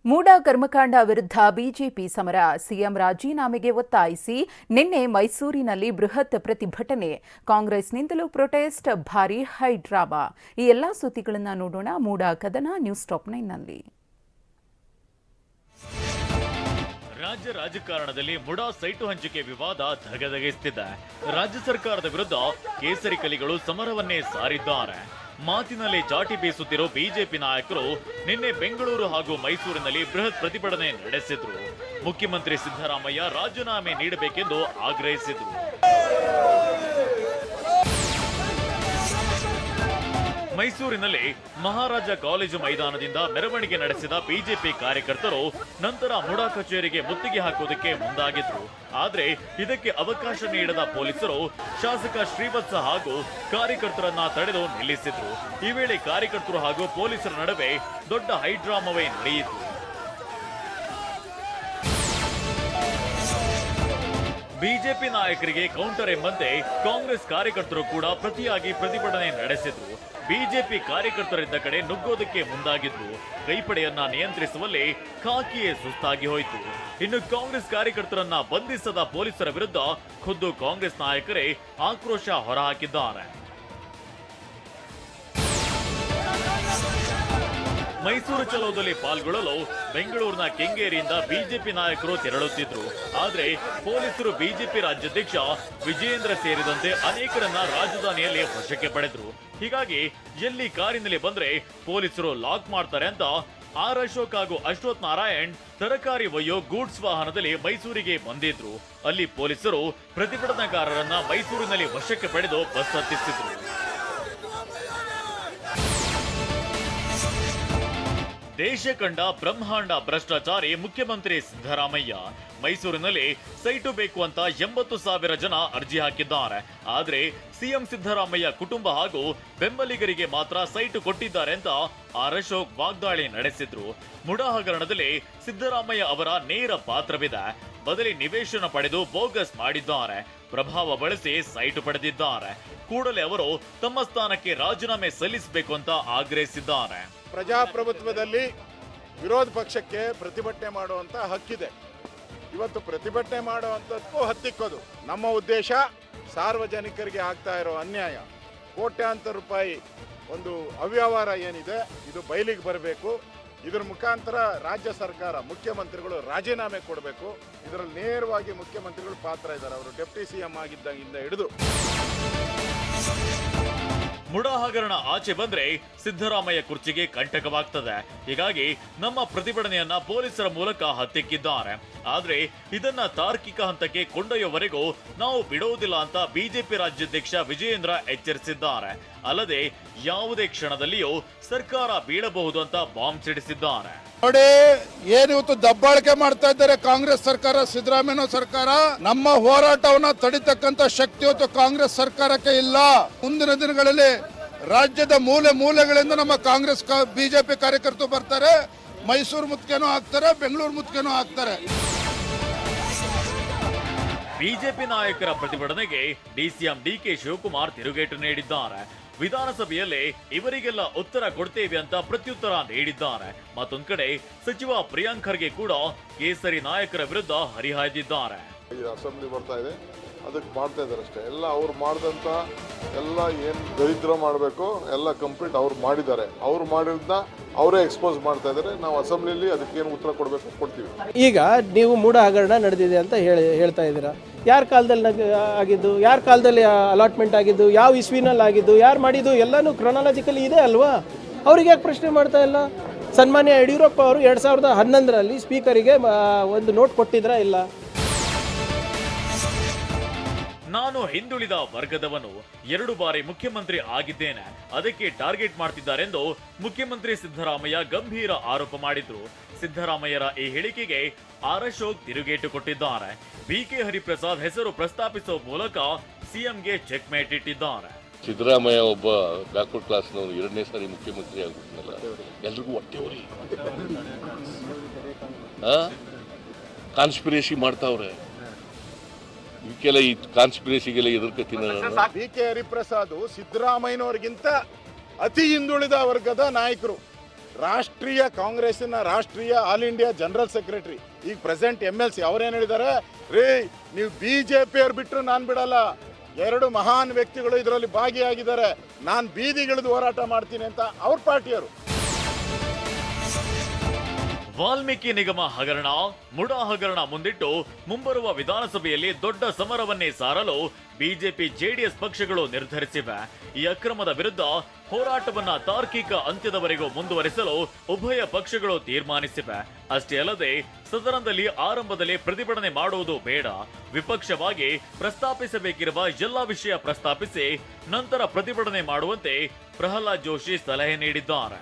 ಮೂಡ ಕರ್ಮಕಾಂಡ ವಿರುದ್ಧ ಬಿಜೆಪಿ ಸಮರ. ಸಿಎಂ ರಾಜೀನಾಮೆಗೆ ಒತ್ತಾಯಿಸಿ ನಿನ್ನೆ ಮೈಸೂರಿನಲ್ಲಿ ಬೃಹತ್ ಪ್ರತಿಭಟನೆ. ಕಾಂಗ್ರೆಸ್ನಿಂದಲೂ ಪ್ರೊಟೆಸ್ಟ್, ಭಾರೀ ಹೈಡ್ರಾಮಾ. ಈ ಎಲ್ಲಾ ಸುದ್ದಿಗಳನ್ನು ನೋಡೋಣ ಮೂಡ ಕದನ ನ್ಯೂಸ್ ಟಾಪ್ 9ನಲ್ಲಿ. ರಾಜ್ಯ ರಾಜಕಾರಣದಲ್ಲಿ ಮುಡಾ ಸೈಟು ಹಂಚಿಕೆ ವಿವಾದ ಧಗಧಗಿಸುತ್ತಿದೆ. ರಾಜ್ಯ ಸರ್ಕಾರದ ವಿರುದ್ಧ ಕೇಸರಿ ಕಲಿಗಳು ಸಮರವನ್ನೇ ಸಾರಿದ್ದಾರೆ. ಮಾತಿನಲ್ಲಿ ಚಾಟಿ ಬೀಸುತ್ತಿರೋ ಬಿಜೆಪಿ ನಾಯಕರು ನಿನ್ನೆ ಬೆಂಗಳೂರು ಹಾಗೂ ಮೈಸೂರಿನಲ್ಲಿ ಬೃಹತ್ ಪ್ರತಿಭಟನೆ ನಡೆಸಿದ್ರು. ಮುಖ್ಯಮಂತ್ರಿ ಸಿದ್ದರಾಮಯ್ಯ ರಾಜೀನಾಮೆ ನೀಡಬೇಕೆಂದು ಆಗ್ರಹಿಸಿದ್ರು. ಮೈಸೂರಿನಲ್ಲಿ ಮಹಾರಾಜ ಕಾಲೇಜು ಮೈದಾನದಿಂದ ಮೆರವಣಿಗೆ ನಡೆಸಿದ ಬಿಜೆಪಿ ಕಾರ್ಯಕರ್ತರು ನಂತರ ಮುಡಾ ಕಚೇರಿಗೆ ಮುತ್ತಿಗೆ ಹಾಕುವುದಕ್ಕೆ ಮುಂದಾಗಿದ್ರು. ಆದ್ರೆ ಇದಕ್ಕೆ ಅವಕಾಶ ನೀಡದ ಪೊಲೀಸರು ಶಾಸಕ ಶ್ರೀವತ್ಸ ಹಾಗೂ ಕಾರ್ಯಕರ್ತರನ್ನ ತಡೆದು ನಿಲ್ಲಿಸಿದ್ರು. ಈ ವೇಳೆ ಕಾರ್ಯಕರ್ತರು ಹಾಗೂ ಪೊಲೀಸರ ನಡುವೆ ದೊಡ್ಡ ಹೈಡ್ರಾಮವೇ ನಡೆಯಿತು. ಬಿಜೆಪಿ ನಾಯಕರಿಗೆ ಕೌಂಟರ್ ಎಂಬಂತೆ ಕಾಂಗ್ರೆಸ್ ಕಾರ್ಯಕರ್ತರು ಕೂಡ ಪ್ರತಿಯಾಗಿ ಪ್ರತಿಭಟನೆ ನಡೆಸಿದ್ರು. ಬಿಜೆಪಿ ಕಾರ್ಯಕರ್ತರಿದ್ದ ಕಡೆ ನುಗ್ಗೋದಕ್ಕೆ ಮುಂದಾಗಿದ್ರು. ಕೈಪಡೆಯನ್ನ ನಿಯಂತ್ರಿಸುವಲ್ಲಿ ಖಾಕಿಯೇ ಸುಸ್ತಾಗಿ ಹೋಯಿತು. ಇನ್ನು ಕಾಂಗ್ರೆಸ್ ಕಾರ್ಯಕರ್ತರನ್ನ ಬಂಧಿಸದ ಪೊಲೀಸರ ವಿರುದ್ಧ ಖುದ್ದು ಕಾಂಗ್ರೆಸ್ ನಾಯಕರೇ ಆಕ್ರೋಶ ಹೊರಹಾಕಿದ್ದಾರೆ. ಮೈಸೂರು ಚಲೋದಲ್ಲಿ ಪಾಲ್ಗೊಳ್ಳಲು ಬೆಂಗಳೂರಿನ ಕೆಂಗೇರಿಯಿಂದ ಬಿಜೆಪಿ ನಾಯಕರು ತೆರಳುತ್ತಿದ್ರು. ಆದ್ರೆ ಪೊಲೀಸರು ಬಿಜೆಪಿ ರಾಜ್ಯಾಧ್ಯಕ್ಷ ವಿಜಯೇಂದ್ರ ಸೇರಿದಂತೆ ಅನೇಕರನ್ನ ರಾಜಧಾನಿಯಲ್ಲಿ ವಶಕ್ಕೆ ಪಡೆದ್ರು. ಹೀಗಾಗಿ ಎಲ್ಲಿ ಕಾರಿನಲ್ಲಿ ಬಂದ್ರೆ ಪೊಲೀಸರು ಲಾಕ್ ಮಾಡ್ತಾರೆ ಅಂತ ಆರ್ ಅಶೋಕ್ ಹಾಗೂ ಅಶ್ವಥ್ ನಾರಾಯಣ್ ತರಕಾರಿ ಒಯ್ಯೋ ಗೂಡ್ಸ್ ವಾಹನದಲ್ಲಿ ಮೈಸೂರಿಗೆ ಬಂದಿದ್ರು. ಅಲ್ಲಿ ಪೊಲೀಸರು ಪ್ರತಿಭಟನಾಕಾರರನ್ನ ಮೈಸೂರಿನಲ್ಲಿ ವಶಕ್ಕೆ ಪಡೆದು ಬಸ್ ಹತ್ತಿಸಿದ್ರು. ದೇಶ ಕಂಡ ಬ್ರಹ್ಮಾಂಡ ಭ್ರಷ್ಟಾಚಾರಿ ಮುಖ್ಯಮಂತ್ರಿ ಸಿದ್ದರಾಮಯ್ಯ. ಮೈಸೂರಿನಲ್ಲಿ ಸೈಟು ಬೇಕು ಅಂತ 80,000 ಜನ ಅರ್ಜಿ ಹಾಕಿದ್ದಾರೆ. ಆದ್ರೆ ಸಿಎಂ ಸಿದ್ದರಾಮಯ್ಯ ಕುಟುಂಬ ಹಾಗೂ ಬೆಂಬಲಿಗರಿಗೆ ಮಾತ್ರ ಸೈಟು ಕೊಟ್ಟಿದ್ದಾರೆ ಅಂತ ಆರ್ ಅಶೋಕ್ ವಾಗ್ದಾಳಿ ನಡೆಸಿದ್ರು. ಮುಡಾ ಹಗರಣದಲ್ಲಿ ಸಿದ್ದರಾಮಯ್ಯ ಅವರ ನೇರ ಪಾತ್ರವಿದೆ. ಬದಲಿ ನಿವೇಶನ ಪಡೆದು ಬೋಗಸ್ ಮಾಡಿದ್ದಾರೆ. ಪ್ರಭಾವ ಬಳಸಿ ಸೈಟು ಪಡೆದಿದ್ದಾರೆ. ಕೂಡಲೇ ಅವರು ತಮ್ಮ ಸ್ಥಾನಕ್ಕೆ ರಾಜೀನಾಮೆ ಸಲ್ಲಿಸಬೇಕು ಅಂತ ಆಗ್ರಹಿಸಿದ್ದಾರೆ. ಪ್ರಜಾಪ್ರಭುತ್ವದಲ್ಲಿ ವಿರೋಧ ಪಕ್ಷಕ್ಕೆ ಪ್ರತಿಭಟನೆ ಮಾಡುವಂತ ಹಕ್ಕಿದೆ. ಇವತ್ತು ಪ್ರತಿಭಟನೆ ಮಾಡುವಂಥದ್ದಕ್ಕೂ ಹತ್ತಿಕ್ಕೋದು ನಮ್ಮ ಉದ್ದೇಶ. ಸಾರ್ವಜನಿಕರಿಗೆ ಆಗ್ತಾ ಇರೋ ಅನ್ಯಾಯ, ಕೋಟ್ಯಾಂತರ ರೂಪಾಯಿ ಒಂದು ಅವ್ಯವಹಾರ ಏನಿದೆ, ಇದು ಬಯಲಿಗೆ ಬರಬೇಕು. ಇದರ ಮುಖಾಂತರ ರಾಜ್ಯ ಸರ್ಕಾರ, ಮುಖ್ಯಮಂತ್ರಿಗಳು ರಾಜೀನಾಮೆ ಕೊಡಬೇಕು. ಇದರಲ್ಲಿ ನೇರವಾಗಿ ಮುಖ್ಯಮಂತ್ರಿಗಳು ಪಾತ್ರ ಇದ್ದಾರೆ. ಅವರು ಡೆಪ್ಟಿ ಸಿಎಂ ಆಗಿದ್ದಾಗಿಂದ ಹಿಡಿದು ಮುಡಾ ಹಗರಣ ಆಚೆ ಬಂದ್ರೆ ಸಿದ್ದರಾಮಯ್ಯ ಕುರ್ಚಿಗೆ ಕಂಟಕವಾಗ್ತದೆ. ಹೀಗಾಗಿ ನಮ್ಮ ಪ್ರತಿಭಟನೆಯನ್ನ ಪೊಲೀಸರ ಮೂಲಕ ಹತ್ತಿಕ್ಕಿದ್ದಾರೆ. ಆದ್ರೆ ಇದನ್ನ ತಾರ್ಕಿಕ ಹಂತಕ್ಕೆ ಕೊಂಡೊಯ್ಯುವವರೆಗೂ ನಾವು ಬಿಡುವುದಿಲ್ಲ ಅಂತ ಬಿಜೆಪಿ ರಾಜ್ಯಾಧ್ಯಕ್ಷ ವಿಜಯೇಂದ್ರ ಎಚ್ಚರಿಸಿದ್ದಾರೆ. ಅಲ್ಲದೆ ಯಾವುದೇ ಕ್ಷಣದಲ್ಲಿಯೂ ಸರ್ಕಾರ ಬೀಳಬಹುದು ಅಂತ ಬಾಂಬ್ ಸಿಡಿಸಿದ್ದಾರೆ. ನೋಡಿ, ಏನಿವತ್ತು ದಬ್ಬಾಳಿಕೆ ಮಾಡ್ತಾ ಇದ್ದಾರೆ ಕಾಂಗ್ರೆಸ್ ಸರ್ಕಾರ, ಸಿದ್ದರಾಮಯ್ಯ ಸರ್ಕಾರ. ನಮ್ಮ ಹೋರಾಟವನ್ನ ತಡಿತಕ್ಕಂತ ಶಕ್ತಿ ಇವತ್ತು ಕಾಂಗ್ರೆಸ್ ಸರ್ಕಾರಕ್ಕೆ ಇಲ್ಲ. ಮುಂದಿನ ದಿನಗಳಲ್ಲಿ ರಾಜ್ಯದ ಮೂಲೆ ಮೂಲೆಗಳಿಂದ ನಮ್ಮ ಕಾಂಗ್ರೆಸ್ ಬಿಜೆಪಿ ಕಾರ್ಯಕರ್ತರು ಬರ್ತಾರೆ. ಮೈಸೂರು ಮುತ್ತಿಗೆನೂ ಹಾಕ್ತಾರೆ, ಬೆಂಗಳೂರು ಮುತ್ತಿಗೆನೂ ಹಾಕ್ತಾರೆ. ಬಿಜೆಪಿ ನಾಯಕರ ಪ್ರತಿಭಟನೆಗೆ ಡಿಸಿಎಂ ಡಿಕೆ ಶಿವಕುಮಾರ್ ತಿರುಗೇಟು ನೀಡಿದ್ದಾರೆ. ವಿಧಾನಸಭೆಯಲ್ಲಿ ಇವರಿಗೆಲ್ಲ ಉತ್ತರ ಕೊಡ್ತೇವೆ ಅಂತ ಪ್ರತ್ಯುತ್ತರ ನೀಡಿದ್ದಾರೆ. ಮತ್ತೊಂದ್ ಕಡೆ ಸಚಿವ ಪ್ರಿಯಾಂಕ್ ಖರ್ಗೆ ಕೂಡ ಕೇಸರಿ ನಾಯಕರ ವಿರುದ್ಧ ಹರಿಹಾಯ್ದಿದ್ದಾರೆ. ಅಸೆಂಬ್ಲಿ ಬರ್ತಾ ಇದೆ, ಅದಕ್ಕೆ ಮಾಡ್ತಾ ಇದ್ದಾರೆ ಅಷ್ಟೇ. ಎಲ್ಲ ಅವ್ರು ಮಾಡಿದಂತ ಎಲ್ಲ ಏನ್ ದರಿದ್ರ ಮಾಡಬೇಕು ಎಲ್ಲ ಕಂಪ್ಲೀಟ್ ಅವ್ರು ಮಾಡಿದ್ದಾರೆ. ಅವ್ರು ಮಾಡಿರೋದನ್ನ ಅವರೇ ಎಕ್ಸ್ಪೋಸ್ ಮಾಡ್ತಾ ಇದ್ದಾರೆ. ನಾವು ಅಸೆಂಬ್ಲಿಯಲ್ಲಿ ಅದಕ್ಕೆ ಏನು ಉತ್ತರ ಕೊಡಬೇಕು ಕೊಡ್ತೀವಿ. ಈಗ ನೀವು ಮೂಡ ಹಗರಣ ನಡೆದಿದೆ ಅಂತ ಹೇಳ್ತಾ ಇದ್ದೀರಾ. ಯಾರ ಕಾಲದಲ್ಲಿ ಆಗಿದ್ದು, ಯಾರ ಕಾಲದಲ್ಲಿ ಅಲಾಟ್ಮೆಂಟ್ ಆಗಿದ್ದು, ಯಾವ ಇಸ್ವಿನಲ್ಲಿ ಆಗಿದ್ದು, ಯಾರು ಮಾಡಿದ್ದು ಎಲ್ಲನೂ ಕ್ರೊನಾಲಜಿಕಲಿ ಇದೆ ಅಲ್ವಾ? ಅವ್ರಿಗೆ ಯಾಕೆ ಪ್ರಶ್ನೆ ಮಾಡ್ತಾ ಇಲ್ಲ? ಸನ್ಮಾನ್ಯ ಯಡಿಯೂರಪ್ಪ ಅವರು 2011ರಲ್ಲಿ ಸ್ಪೀಕರಿಗೆ ಒಂದು ನೋಟ್ ಕೊಟ್ಟಿದ್ರಾ? ಇಲ್ಲ. ನಾನು ಹಿಂದುಳಿದ ವರ್ಗದವನು, 2 ಬಾರಿ ಮುಖ್ಯಮಂತ್ರಿ ಆಗಿದ್ದೇನೆ, ಅದಕ್ಕೆ ಟಾರ್ಗೆಟ್ ಮಾಡ್ತಿದ್ದಾರೆಂದು ಮುಖ್ಯಮಂತ್ರಿ ಸಿದ್ದರಾಮಯ್ಯ ಗಂಭೀರ ಆರೋಪ ಮಾಡಿದ್ರು. ಸಿದ್ದರಾಮಯ್ಯರ ಈ ಹೇಳಿಕೆಗೆ ಆರ್ ಅಶೋಕ್ ತಿರುಗೇಟು ಕೊಟ್ಟಿದ್ದಾರೆ. ಬಿಕೆ ಹರಿಪ್ರಸಾದ್ ಹೆಸರು ಪ್ರಸ್ತಾಪಿಸುವ ಮೂಲಕ ಸಿಎಂಗೆ ಚೆಕ್ ಮೇಟ್ ಇಟ್ಟಿದ್ದಾರೆ. ಸಿದ್ದರಾಮಯ್ಯ ಒಬ್ಬ ಬ್ಯಾಕ್ವರ್ಡ್ ಕ್ಲಾಸ್ನವರು 2ನೇ ಸಾರಿ ಮುಖ್ಯಮಂತ್ರಿ ಆಗ್ಬಿಟ್ನಲ್ಲ, ಎಲ್ರಿಗೂ ಹೊಟ್ಟೆವ್ರಿ. ಕಾನ್ಸ್ಪಿರೇಸಿ ಮಾಡ್ತಾವ್ರೆ. ಇವಕ್ಕೆಲ್ಲ ಈ ಕಾನ್ಸ್ಪಿರೇಸಿಗೆಲ್ಲ ಎದುರ್ಕತೀನಿ. ಬಿಕೆ ಹರಿಪ್ರಸಾದ್ ಸಿದ್ದರಾಮಯ್ಯನವರಿಗಿಂತ ಅತಿ ಹಿಂದುಳಿದ ವರ್ಗದ ನಾಯಕರು. ರಾಷ್ಟ್ರೀಯ ಕಾಂಗ್ರೆಸ್ಸಿನ ರಾಷ್ಟ್ರೀಯ ಆಲ್ ಇಂಡಿಯಾ ಜನರಲ್ ಸೆಕ್ರೆಟರಿ, ಈಗ ಪ್ರೆಸೆಂಟ್ MLC ಅವ್ರೇನು ಹೇಳಿದ್ದಾರೆ, ರೀ ನೀವು BJP ಅವ್ರು ಬಿಟ್ಟರು ನಾನು ಬಿಡಲ್ಲ, 2 ಮಹಾನ್ ವ್ಯಕ್ತಿಗಳು ಇದರಲ್ಲಿ ಭಾಗಿಯಾಗಿದ್ದಾರೆ, ನಾನು ಬೀದಿಗಿಳಿದು ಹೋರಾಟ ಮಾಡ್ತೀನಿ ಅಂತ ಅವ್ರ ಪಾರ್ಟಿಯವರು. ವಾಲ್ಮೀಕಿ ನಿಗಮ ಹಗರಣ, ಮುಡಾ ಹಗರಣ ಮುಂದಿಟ್ಟು ಮುಂಬರುವ ವಿಧಾನಸಭೆಯಲ್ಲಿ ದೊಡ್ಡ ಸಮರವನ್ನೇ ಸಾರಲು ಬಿಜೆಪಿ ಜೆಡಿಎಸ್ ಪಕ್ಷಗಳು ನಿರ್ಧರಿಸಿವೆ. ಈ ಅಕ್ರಮದ ವಿರುದ್ಧ ಹೋರಾಟವನ್ನ ತಾರ್ಕಿಕ ಅಂತ್ಯದವರೆಗೂ ಮುಂದುವರಿಸಲು ಉಭಯ ಪಕ್ಷಗಳು ತೀರ್ಮಾನಿಸಿವೆ. ಅಷ್ಟೇ ಅಲ್ಲದೆ ಸದನದಲ್ಲಿ ಆರಂಭದಲ್ಲಿ ಪ್ರತಿಭಟನೆ ಮಾಡುವುದು ಬೇಡ, ವಿಪಕ್ಷವಾಗಿ ಪ್ರಸ್ತಾಪಿಸಬೇಕಿರುವ ಎಲ್ಲಾ ವಿಷಯ ಪ್ರಸ್ತಾಪಿಸಿ ನಂತರ ಪ್ರತಿಭಟನೆ ಮಾಡುವಂತೆ ಪ್ರಹ್ಲಾದ್ ಜೋಶಿ ಸಲಹೆ ನೀಡಿದ್ದಾರೆ.